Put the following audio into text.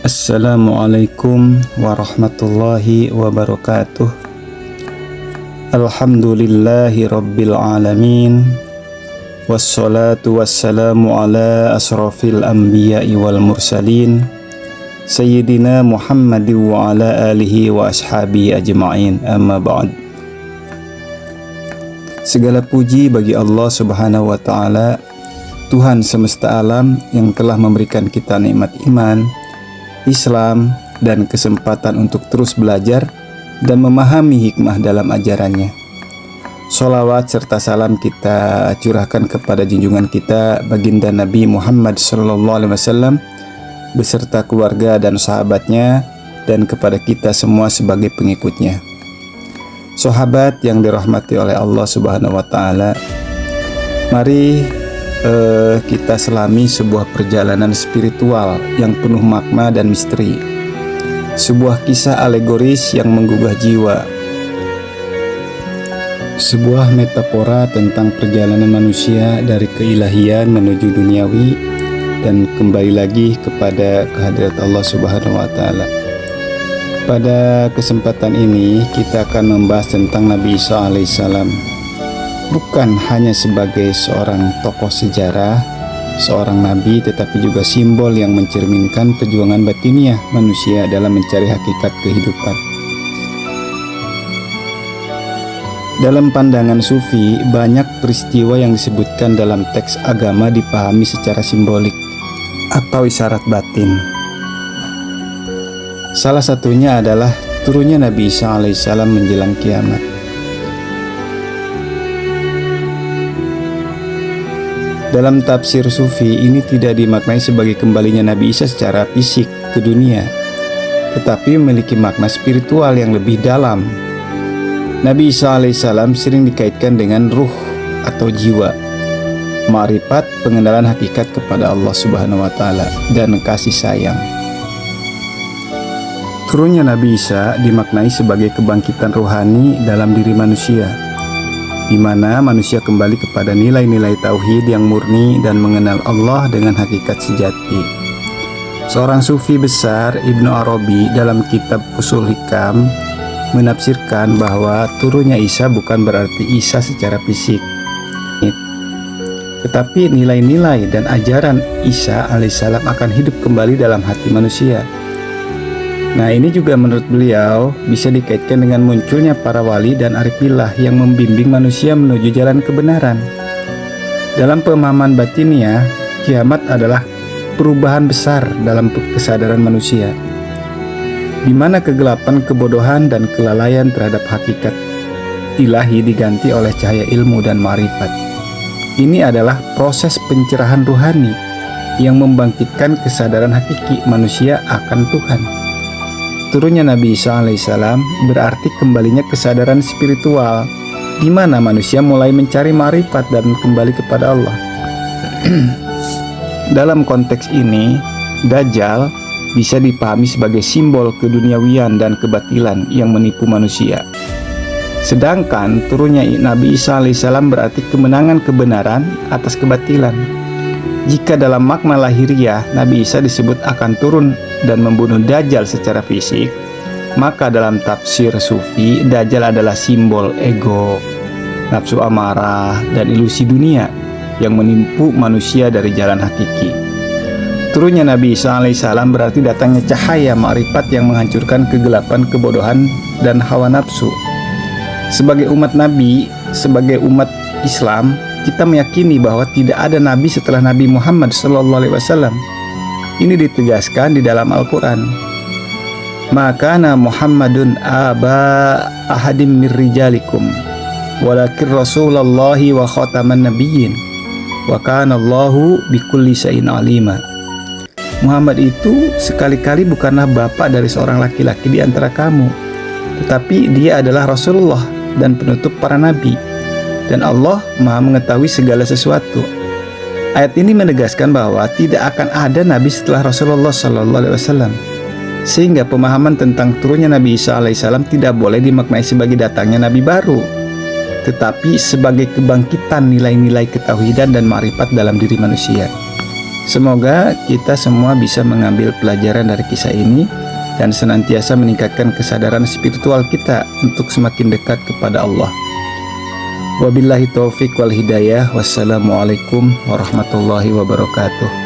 Assalamualaikum warahmatullahi wabarakatuh. Alhamdulillahi rabbil alamin. Wassalatu wassalamu ala asrafil anbiya'i wal mursalin Sayyidina Muhammadin wa ala alihi wa ashabihi ajma'in, amma ba'd. Segala puji bagi Allah subhanahu wa ta'ala, Tuhan semesta alam yang telah memberikan kita nikmat iman, Islam, dan kesempatan untuk terus belajar dan memahami hikmah dalam ajarannya. Sholawat serta salam kita curahkan kepada junjungan kita baginda Nabi Muhammad SAW beserta keluarga dan sahabatnya, dan kepada kita semua sebagai pengikutnya. Sahabat yang dirahmati oleh Allah Subhanahu wa Ta'ala, mari kita selami sebuah perjalanan spiritual yang penuh makna dan misteri, sebuah kisah alegoris yang menggugah jiwa, sebuah metafora tentang perjalanan manusia dari keilahian menuju duniawi dan kembali lagi kepada kehadirat Allah Subhanahu wa Ta'ala. Pada kesempatan ini kita akan membahas tentang Nabi Isa alaihissalam, bukan hanya sebagai seorang tokoh sejarah, seorang nabi, tetapi juga simbol yang mencerminkan perjuangan batiniah manusia dalam mencari hakikat kehidupan. Dalam pandangan sufi, banyak peristiwa yang disebutkan dalam teks agama dipahami secara simbolik atau isyarat batin. Salah satunya adalah turunnya Nabi Isa alaihissalam menjelang kiamat. Dalam tafsir sufi, ini tidak dimaknai sebagai kembalinya Nabi Isa secara fisik ke dunia, tetapi memiliki makna spiritual yang lebih dalam. Nabi Isa alaihissalam sering dikaitkan dengan ruh atau jiwa, ma'rifat, pengenalan hakikat kepada Allah Subhanahu wa Ta'ala, dan kasih sayang. Turunnya Nabi Isa dimaknai sebagai kebangkitan rohani dalam diri manusia, di mana manusia kembali kepada nilai-nilai tauhid yang murni dan mengenal Allah dengan hakikat sejati. Seorang sufi besar, Ibnu Arabi, dalam kitab Ushul Hikam menafsirkan bahwa turunnya Isa bukan berarti Isa secara fisik, tetapi nilai-nilai dan ajaran Isa alaihissalam akan hidup kembali dalam hati manusia. Nah, ini juga menurut beliau bisa dikaitkan dengan munculnya para wali dan arifillah yang membimbing manusia menuju jalan kebenaran. Dalam pemahaman batiniah, kiamat adalah perubahan besar dalam kesadaran manusia, di mana kegelapan, kebodohan, dan kelalaian terhadap hakikat ilahi diganti oleh cahaya ilmu dan ma'rifat. Ini adalah proses pencerahan ruhani yang membangkitkan kesadaran hakiki manusia akan Tuhan. Turunnya Nabi Isa alaihissalam berarti kembalinya kesadaran spiritual, di mana manusia mulai mencari ma'rifat dan kembali kepada Allah. Dalam konteks ini, Dajjal bisa dipahami sebagai simbol keduniawian dan kebatilan yang menipu manusia. Sedangkan turunnya Nabi Isa alaihissalam berarti kemenangan kebenaran atas kebatilan. Jika dalam makna lahiriah Nabi Isa disebut akan turun dan membunuh Dajjal secara fisik, maka dalam tafsir sufi, Dajjal adalah simbol ego, nafsu amarah, dan ilusi dunia yang menipu manusia dari jalan hakiki. Turunnya Nabi Isa alaihissalam berarti datangnya cahaya ma'rifat yang menghancurkan kegelapan, kebodohan, dan hawa nafsu. Sebagai umat Nabi, sebagai umat Islam, kita meyakini bahwa tidak ada Nabi setelah Nabi Muhammad SAW. Ini ditegaskan di dalam Al-Quran. Maka Muhammadun aba ahadim mir rijalikum walakin rasulallahi wa khataman nabiyyin wa kana Allahu bikulli syai'in alima. Muhammad itu sekali-kali bukanlah bapak dari seorang laki-laki di antara kamu, tetapi dia adalah Rasulullah dan penutup para nabi, dan Allah Maha mengetahui segala sesuatu. Ayat ini menegaskan bahwa tidak akan ada nabi setelah Rasulullah SAW, sehingga pemahaman tentang turunnya Nabi Isa alaihissalam tidak boleh dimaknai sebagai datangnya nabi baru, tetapi sebagai kebangkitan nilai-nilai ketauhidan dan ma'rifat dalam diri manusia. Semoga kita semua bisa mengambil pelajaran dari kisah ini dan senantiasa meningkatkan kesadaran spiritual kita untuk semakin dekat kepada Allah. Wabillahi taufik wal hidayah. Wassalamualaikum warahmatullahi wabarakatuh.